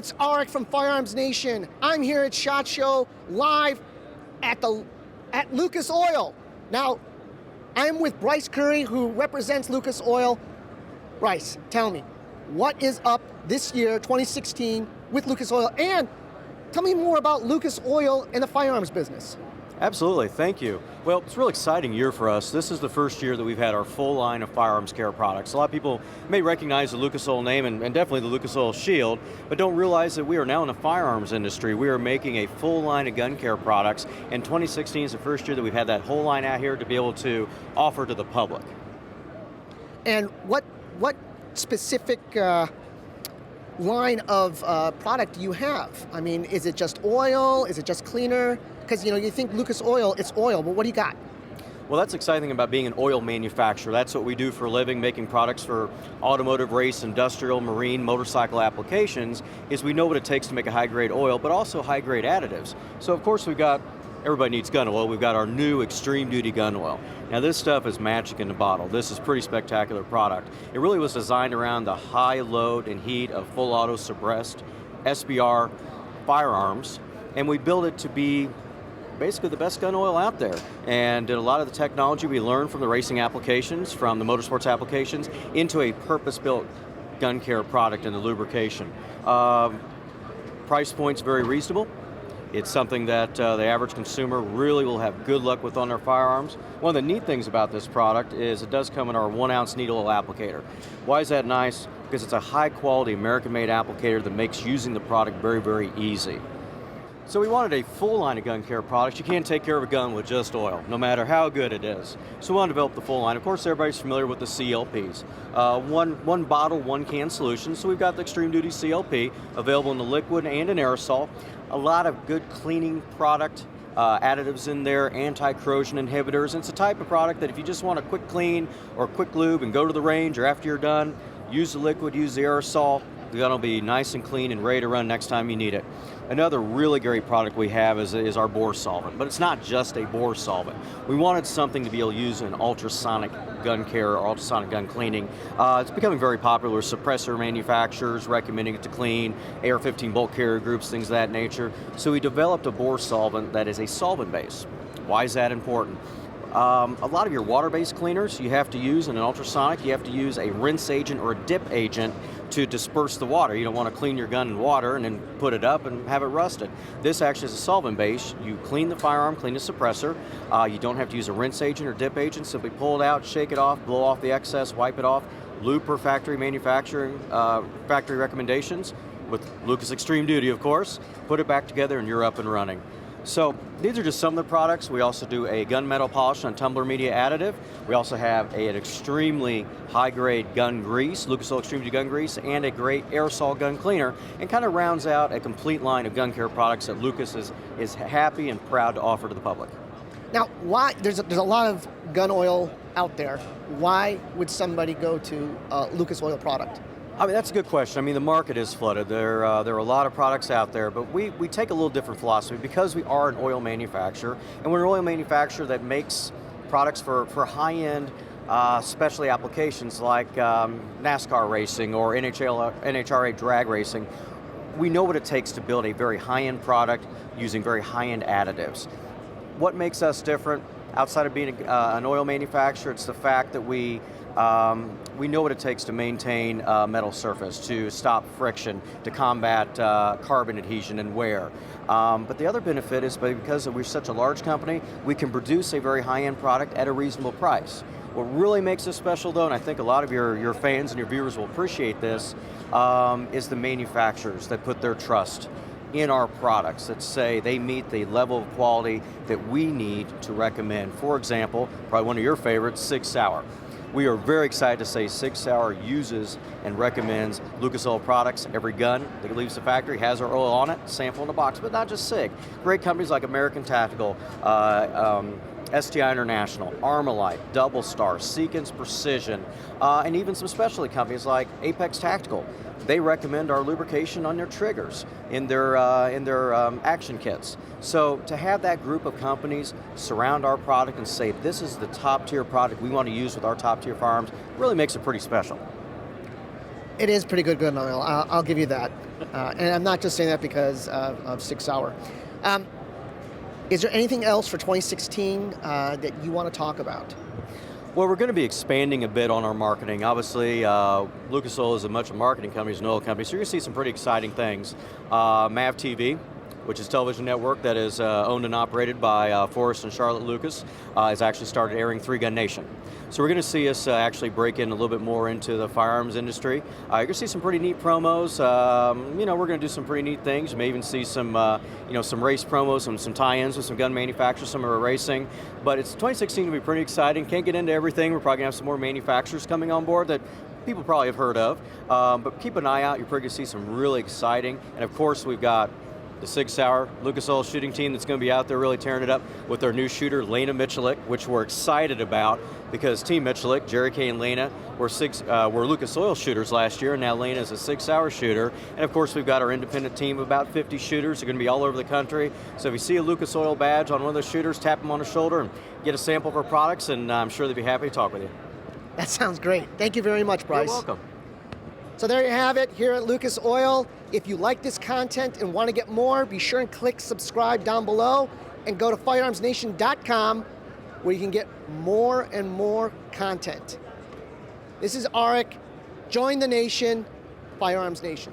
it's Arik from Firearms Nation. I'm here at SHOT Show live at Lucas Oil. Now, I'm with Bryce Curry, who represents Lucas Oil. Bryce, tell me, what is up this year, 2016, with Lucas Oil? And tell me more about Lucas Oil and the firearms business. Absolutely, thank you. Well, it's a really exciting year for us. This is the first year that we've had our full line of firearms care products. A lot of people may recognize the Lucas Oil name and definitely the Lucas Oil shield, but don't realize that we are now in the firearms industry. We are making a full line of gun care products, and 2016 is the first year that we've had that whole line out here to be able to offer to the public. And what specific line of product do you have? I mean, is it just oil? Is it just cleaner? Because you think Lucas Oil, it's oil, but what do you got? Well, that's exciting about being an oil manufacturer. That's what we do for a living, making products for automotive, race, industrial, marine, motorcycle applications, is we know what it takes to make a high-grade oil, but also high-grade additives. So of course everybody needs gun oil. We've got our new extreme duty gun oil. Now this stuff is magic in the bottle. This is a pretty spectacular product. It really was designed around the high load and heat of full auto suppressed SBR firearms, and we built it to be basically the best gun oil out there. And a lot of the technology we learned from the racing applications, from the motorsports applications, into a purpose-built gun care product in the lubrication. Price point's very reasonable. It's something that the average consumer really will have good luck with on their firearms. One of the neat things about this product is it does come in our 1-ounce needle applicator. Why is that nice? Because it's a high-quality American-made applicator that makes using the product very, very easy. So we wanted a full line of gun care products. You can't take care of a gun with just oil, no matter how good it is. So we wanted to develop the full line. Of course, everybody's familiar with the CLPs. One bottle, one can solution. So we've got the Extreme Duty CLP available in the liquid and in aerosol. A lot of good cleaning product additives in there, anti-corrosion inhibitors. And it's a type of product that if you just want a quick clean or a quick lube and go to the range or after you're done, use the liquid, use the aerosol. The gun will be nice and clean and ready to run next time you need it. Another really great product we have is our bore solvent, but it's not just a bore solvent. We wanted something to be able to use in ultrasonic gun care or ultrasonic gun cleaning. It's becoming very popular with suppressor manufacturers recommending it to clean, AR-15 bolt carrier groups, things of that nature. So we developed a bore solvent that is a solvent base. Why is that important? A lot of your water-based cleaners you have to use in an ultrasonic, you have to use a rinse agent or a dip agent to disperse the water. You don't want to clean your gun in water and then put it up and have it rusted. This actually is a solvent base. You clean the firearm, clean the suppressor. You don't have to use a rinse agent or dip agent. Simply pull it out, shake it off, blow off the excess, wipe it off. Lube per factory manufacturing, factory recommendations with Lucas Extreme Duty, of course. Put it back together and you're up and running. So these are just some of the products. We also do a gunmetal polish on tumbler media additive. We also have an extremely high-grade gun grease, Lucas Oil Extreme Duty gun grease, and a great aerosol gun cleaner, and kind of rounds out a complete line of gun care products that Lucas is happy and proud to offer to the public. Now, why there's a lot of gun oil out there. Why would somebody go to a Lucas Oil product? I mean, that's a good question. I mean, the market is flooded. There are a lot of products out there, but we take a little different philosophy because we are an oil manufacturer, and we're an oil manufacturer that makes products for high-end specialty applications like NASCAR racing or NHRA drag racing. We know what it takes to build a very high-end product using very high-end additives. What makes us different outside of being an oil manufacturer? It's the fact that we know what it takes to maintain a metal surface, to stop friction, to combat carbon adhesion and wear. But the other benefit is because we're such a large company, we can produce a very high-end product at a reasonable price. What really makes us special though, and I think a lot of your fans and your viewers will appreciate this, is the manufacturers that put their trust in our products, that say they meet the level of quality that we need to recommend. For example, probably one of your favorites, Sig Sauer. We are very excited to say Sig Sauer uses and recommends Lucas Oil products. Every gun that leaves the factory has our oil on it, sample in the box, but not just Sig. Great companies like American Tactical, STI International, Armalite, Double Star, Sequence Precision, and even some specialty companies like Apex Tactical. They recommend our lubrication on their triggers, in their action kits. So to have that group of companies surround our product and say this is the top tier product we want to use with our top tier firearms really makes it pretty special. It is pretty good gun oil. I'll give you that. And I'm not just saying that because of 6 Sauer. Is there anything else for 2016 that you want to talk about? Well, we're going to be expanding a bit on our marketing. Obviously, Lucas Oil is as much a marketing company as an oil company, so you're going to see some pretty exciting things. MAV TV, which is a television network that is owned and operated by Forrest and Charlotte Lucas, has actually started airing Three Gun Nation. So we're going to see us actually break in a little bit more into the firearms industry. You're going to see some pretty neat promos. We're going to do some pretty neat things. You may even see some, some race promos, some tie-ins with some gun manufacturers, some are racing. But it's 2016 will be pretty exciting. Can't get into everything. We're probably going to have some more manufacturers coming on board that people probably have heard of. But keep an eye out. You're probably going to see some really exciting. And of course, we've got the 6 Sauer Lucas Oil shooting team that's going to be out there really tearing it up with their new shooter, Lena Michalik, which we're excited about because Team Michalik, Jerry Kay and Lena, were Lucas Oil shooters last year, and now Lena is a 6 Sauer shooter. And of course, we've got our independent team of about 50 shooters. They're going to be all over the country. So if you see a Lucas Oil badge on one of those shooters, tap them on the shoulder and get a sample of our products, and I'm sure they'd be happy to talk with you. That sounds great. Thank you very much, Bryce. You're welcome. So there you have it here at Lucas Oil. If you like this content and want to get more, be sure and click subscribe down below and go to firearmsnation.com where you can get more and more content. This is Arik. Join the nation, Firearms Nation.